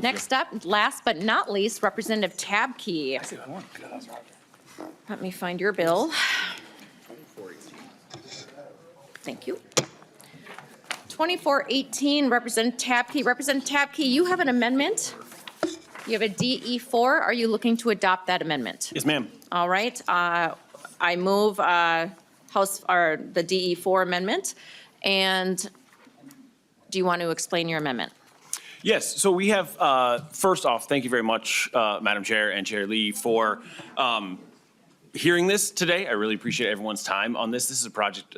Next up, last but not least, Representative Tabke. Let me find your bill. Thank you. 2418, Representative Tabke. Representative Tabke, you have an amendment. You have a DE4. Are you looking to adopt that amendment? Yes, ma'am. All right. I move the DE4 amendment. And do you want to explain your amendment? Yes, so we have, first off, thank you very much, Madam Chair and Chair Lee, for hearing this today. I really appreciate everyone's time on this. This is a project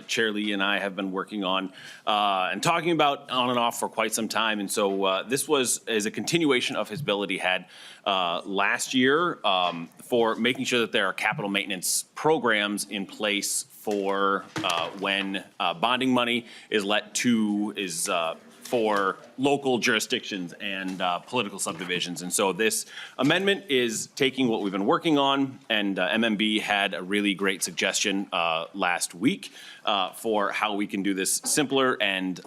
Chair Lee and I have been working on and talking about on and off for quite some time. And so this is a continuation of his bill that he had last year for making sure that there are capital maintenance programs in place for when bonding money is for local jurisdictions and political subdivisions. And so this amendment is taking what we've been working on, and MMB had a really great suggestion last week for how we can do this simpler and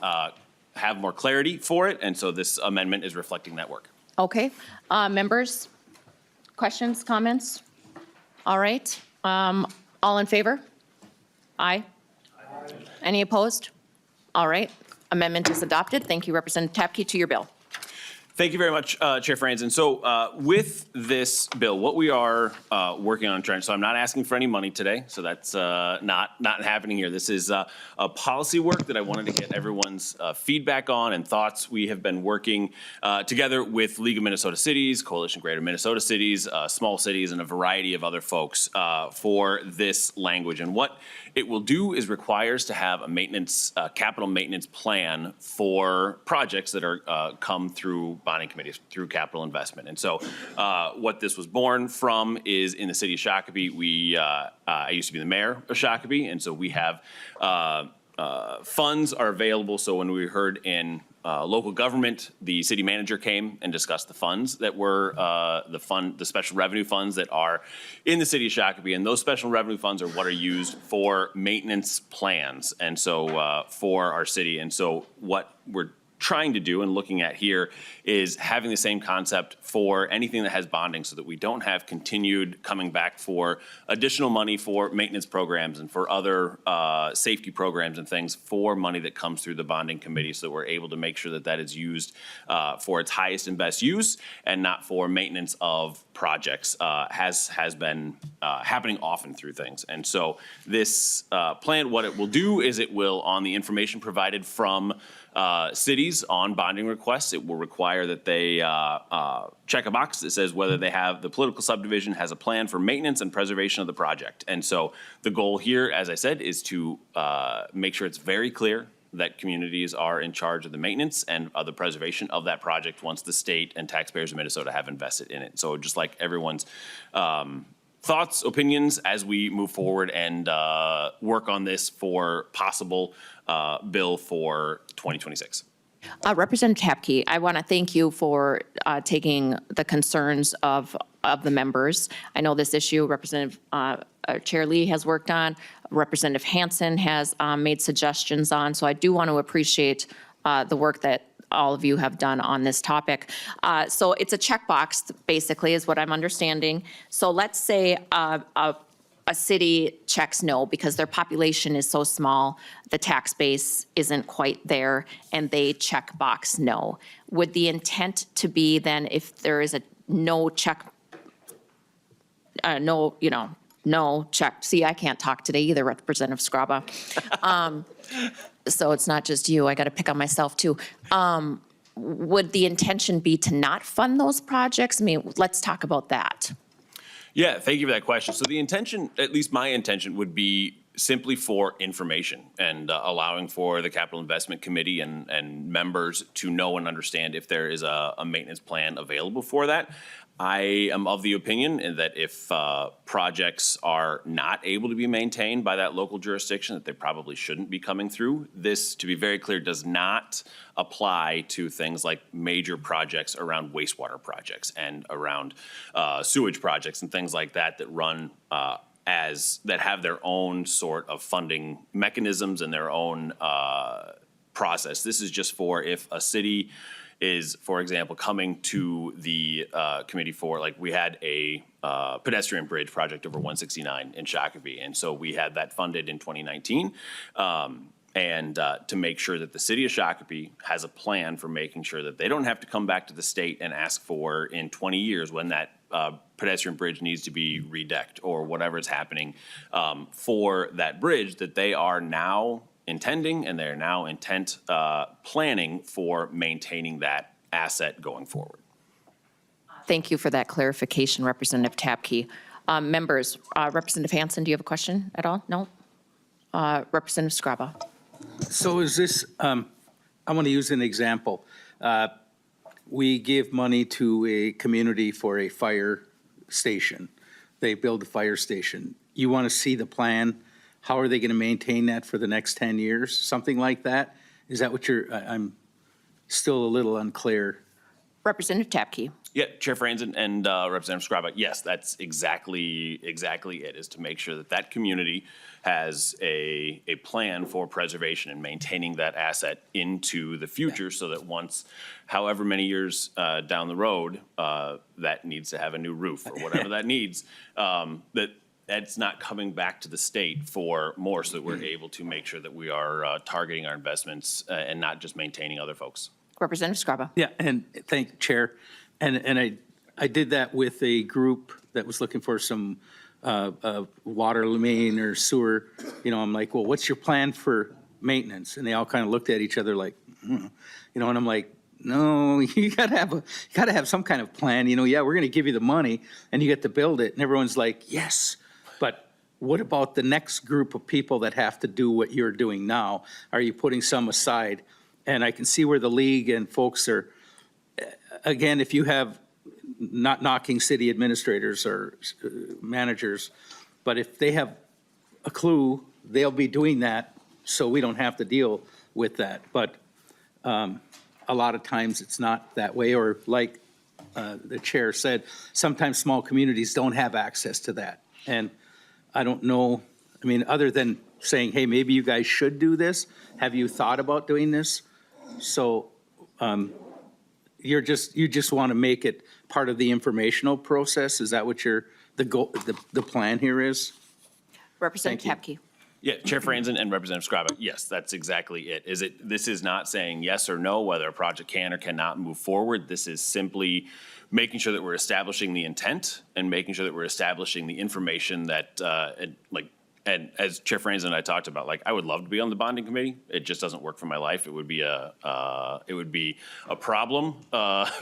have more clarity for it. And so this amendment is reflecting that work. Okay. Members, questions, comments? All right. All in favor? Aye. Any opposed? All right. Amendment is adopted. Thank you, Representative Tabke. To your bill. Thank you very much, Chair Franzen. So with this bill, what we are working on trying, so I'm not asking for any money today, so that's not happening here. This is a policy work that I wanted to get everyone's feedback on and thoughts. We have been working together with League of Minnesota Cities, Coalition Greater Minnesota Cities, small cities, and a variety of other folks for this language. And what it will do is requires to have a maintenance, capital maintenance plan for projects that are come through bonding committees, through capital investment. And so what this was born from is in the city of Shakopee, I used to be the mayor of Shakopee, and so we have funds are available. So when we heard in local government, the city manager came and discussed the funds that were the special revenue funds that are in the city of Shakopee, and those special revenue funds are what are used for maintenance plans, and so for our city. And so what we're trying to do and looking at here is having the same concept for anything that has bonding, so that we don't have continued coming back for additional money for maintenance programs and for other safety programs and things for money that comes through the bonding committee, so that we're able to make sure that that is used for its highest and best use and not for maintenance of projects has been happening often through things. And so this plan, what it will do is it will, on the information provided from cities on bonding requests, it will require that they check a box that says whether they have, the political subdivision has a plan for maintenance and preservation of the project. And so the goal here, as I said, is to make sure it's very clear that communities are in charge of the maintenance and of the preservation of that project once the state and taxpayers of Minnesota have invested in it. So just like everyone's thoughts, opinions as we move forward and work on this for possible bill for 2026. Representative Tabke, I want to thank you for taking the concerns of the members. I know this issue Representative Chair Lee has worked on, Representative Hansen has made suggestions on, so I do want to appreciate the work that all of you have done on this topic. So it's a checkbox, basically, is what I'm understanding. So let's say a city checks no because their population is so small, the tax base isn't quite there, and they check box no. Would the intent to be then, if there is a no check, no check, see, I can't talk today either, Representative Scraba. So it's not just you, I got to pick on myself too. Would the intention be to not fund those projects? I mean, let's talk about that. Yeah, thank you for that question. So the intention, at least my intention, would be simply for information and allowing for the Capital Investment Committee and members to know and understand if there is a maintenance plan available for that. I am of the opinion that if projects are not able to be maintained by that local jurisdiction, that they probably shouldn't be coming through. This, to be very clear, does not apply to things like major projects around wastewater projects and around sewage projects and things like that that run that have their own sort of funding mechanisms and their own process. This is just for if a city is, for example, coming to the committee for, like, we had a pedestrian bridge project over 169 in Shakopee. And so we had that funded in 2019. And to make sure that the city of Shakopee has a plan for making sure that they don't have to come back to the state and ask for in 20 years when that pedestrian bridge needs to be redecked or whatever is happening for that bridge, that they are now intending and they're now planning for maintaining that asset going forward. Thank you for that clarification, Representative Tapke. Members, Representative Hansen, do you have a question at all? No? Representative Scriba. So is this, I want to use an example. We give money to a community for a fire station. They build a fire station. You want to see the plan? How are they going to maintain that for the next 10 years? Something like that? Is that what I'm still a little unclear. Representative Tapke. Yeah, Chair Franzen and Representative Scriba, yes, that's exactly it, is to make sure that that community has a plan for preservation and maintaining that asset into the future so that once, however many years down the road, that needs to have a new roof or whatever that needs, that's not coming back to the state for more, so that we're able to make sure that we are targeting our investments and not just maintaining other folks. Representative Scriba. Yeah, and thank you, Chair. And I did that with a group that was looking for some water main or sewer. You know, I'm like, well, what's your plan for maintenance? And they all kind of looked at each other like, you know, and I'm like, no, you gotta have some kind of plan. You know, yeah, we're gonna give you the money and you get to build it. And everyone's like, yes, but what about the next group of people that have to do what you're doing now? Are you putting some aside? And I can see where the league and folks are, again, if you have, not knocking city administrators or managers, but if they have a clue, they'll be doing that so we don't have to deal with that. But a lot of times it's not that way, or like the chair said, sometimes small communities don't have access to that. And I don't know, I mean, other than saying, hey, maybe you guys should do this, have you thought about doing this? So you just want to make it part of the informational process? Is that what the goal, the plan here is? Representative Tapke. Yeah, Chair Franzen and Representative Scriba, yes, that's exactly it. This is not saying yes or no, whether a project can or cannot move forward. This is simply making sure that we're establishing the intent and making sure that we're establishing the information that, and as Chair Franzen and I talked about, like, I would love to be on the bonding committee. It just doesn't work for my life. It would be a problem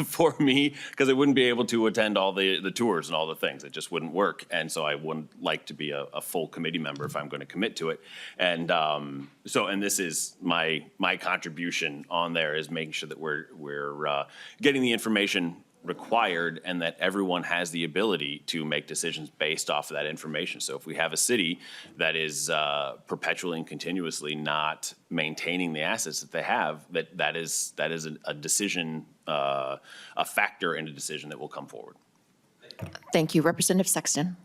for me, because I wouldn't be able to attend all the tours and all the things. It just wouldn't work. And so I wouldn't like to be a full committee member if I'm going to commit to it. And and this is my contribution on there, is making sure that we're getting the information required and that everyone has the ability to make decisions based off of that information. So if we have a city that is perpetually and continuously not maintaining the assets that they have, that is a decision, a factor in a decision that will come forward. Thank you. Representative Sexton.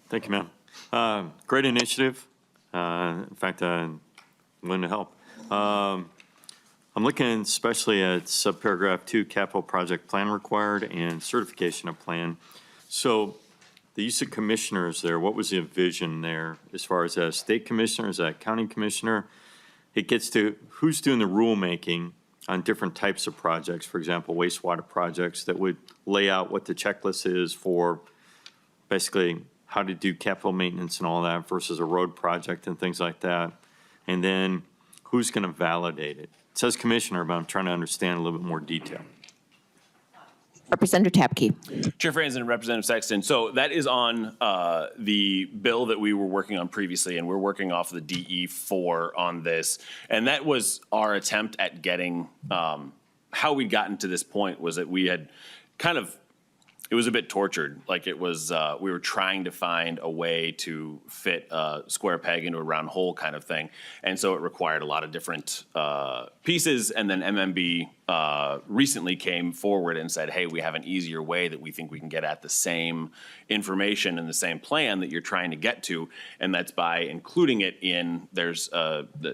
Thank you, ma'am. Great initiative. In fact, I'm willing to help. I'm looking especially at subparagraph 2, capital project plan required and certification of plan. So the use of commissioners there, what was the vision there as far as a state commissioner, as a county commissioner? It gets to who's doing the rulemaking on different types of projects, for example, wastewater projects that would lay out what the checklist is for basically how to do capital maintenance and all that versus a road project and things like that. And then who's going to validate it? It says commissioner, but I'm trying to understand a little bit more detail. Representative Tapke. Chair Franzen and Representative Sexton, so that is on the bill that we were working on previously, and we're working off of the DE4 on this. And that was our attempt at getting, how we'd gotten to this point was that we had kind of it was a bit tortured. Like it was, we were trying to find a way to fit a square peg into a round hole kind of thing. And so it required a lot of different pieces. And then MMB recently came forward and said, hey, we have an easier way that we think we can get at the same information and the same plan that you're trying to get to. And that's by including it in,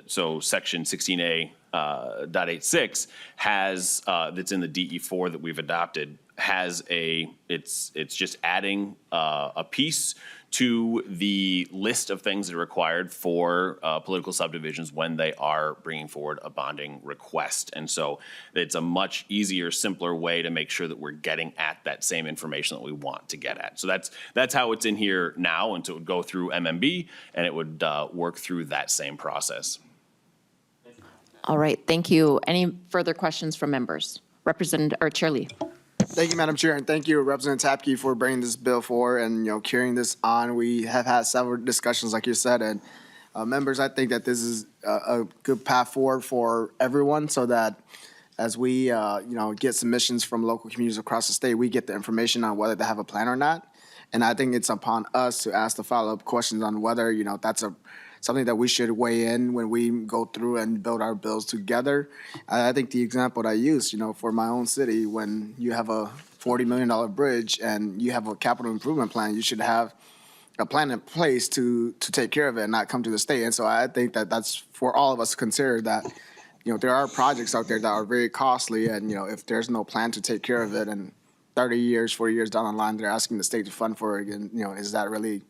so section 16A .86 has, that's in the DE4 that we've adopted, has it's just adding a piece to the list of things that are required for political subdivisions when they are bringing forward a bonding request. And so it's a much easier, simpler way to make sure that we're getting at that same information that we want to get at. So that's how it's in here now, and so it would go through MMB, and it would work through that same process. All right, thank you. Any further questions from members? Representative, or Chair Lee? Thank you, Madam Chair, and thank you, Representative Tapke, for bringing this bill forward and, carrying this on. We have had several discussions, like you said, and members, I think that this is a good path forward for everyone, so that as we, get submissions from local communities across the state, we get the information on whether they have a plan or not. And I think it's upon us to ask the follow-up questions on whether, that's something that we should weigh in when we go through and build our bills together. I think the example that I used, for my own city, when you have a $40 million bridge and you have a capital improvement plan, you should have a plan in place to take care of it and not come to the state. And so I think that that's for all of us to consider that, there are projects out there that are very costly, and, if there's no plan to take care of it, and 30 years, 40 years down the line, they're asking the state to fund for it, and, is that really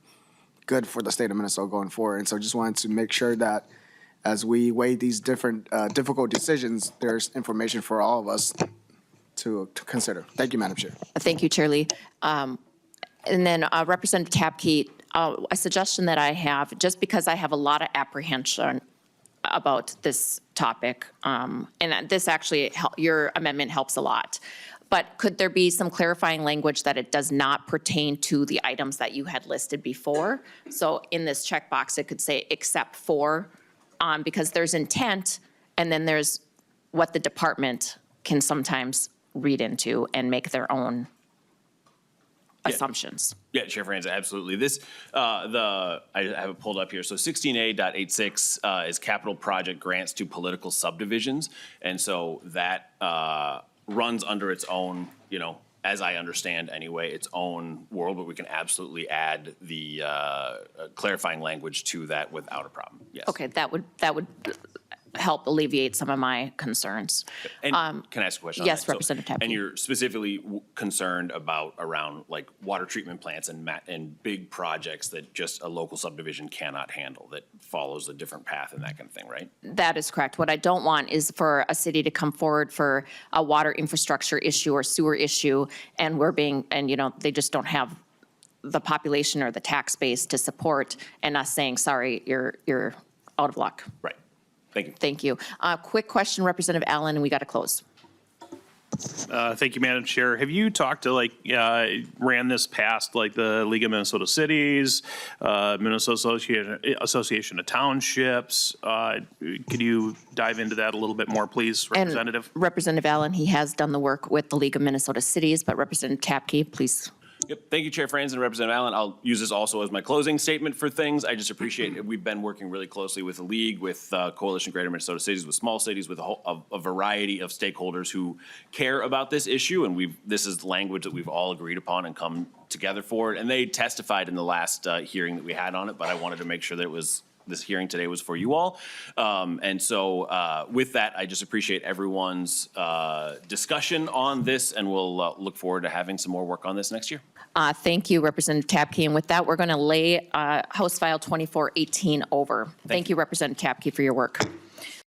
good for the state of Minnesota going forward? And so just wanted to make sure that as we weigh these different difficult decisions, there's information for all of us to consider. Thank you, Madam Chair. Thank you, Chair Lee. And then Representative Tapke, a suggestion that I have, just because I have a lot of apprehension about this topic, and this actually, your amendment helps a lot. But could there be some clarifying language that it does not pertain to the items that you had listed before? So in this checkbox, it could say except for, because there's intent, and then there's what the department can sometimes read into and make their own assumptions. Yeah, Chair Franz, absolutely. This, I have it pulled up here. So 16A.86 is capital project grants to political subdivisions. And so that runs under its own, as I understand anyway, its own world, but we can absolutely add the clarifying language to that without a problem. Yes. Okay, that would help alleviate some of my concerns. And can I ask a question on yes, that? Representative Tapke. And you're specifically concerned around like water treatment plants and big projects that just a local subdivision cannot handle, that follows a different path and that kind of thing, right? That is correct. What I don't want is for a city to come forward for a water infrastructure issue or sewer issue, and they just don't have the population or the tax base to support, and us saying, sorry, you're out of luck. Right. Thank you. Thank you. Quick question, Representative Allen, and we got to close. Thank you, Madam Chair. Have you talked to ran this past the League of Minnesota Cities, Minnesota Association of Townships? Could you dive into that a little bit more, please, Representative? And Representative Allen, he has done the work with the League of Minnesota Cities, but Representative Tapke, please. Yep. Thank you, Chair Franz and Representative Allen. I'll use this also as my closing statement for things. I just appreciate it. We've been working really closely with the League, with Coalition Greater Minnesota Cities, with small cities, with a variety of stakeholders who care about this issue. And this is language that we've all agreed upon and come together for it. And they testified in the last hearing that we had on it, but I wanted to make sure that this hearing today was for you all. And so with that, I just appreciate everyone's discussion on this, and we'll look forward to having some more work on this next year. Thank you, Representative Tapke. And with that, we're going to lay House File 2418 over. Thank you, Representative Tapke, for your work.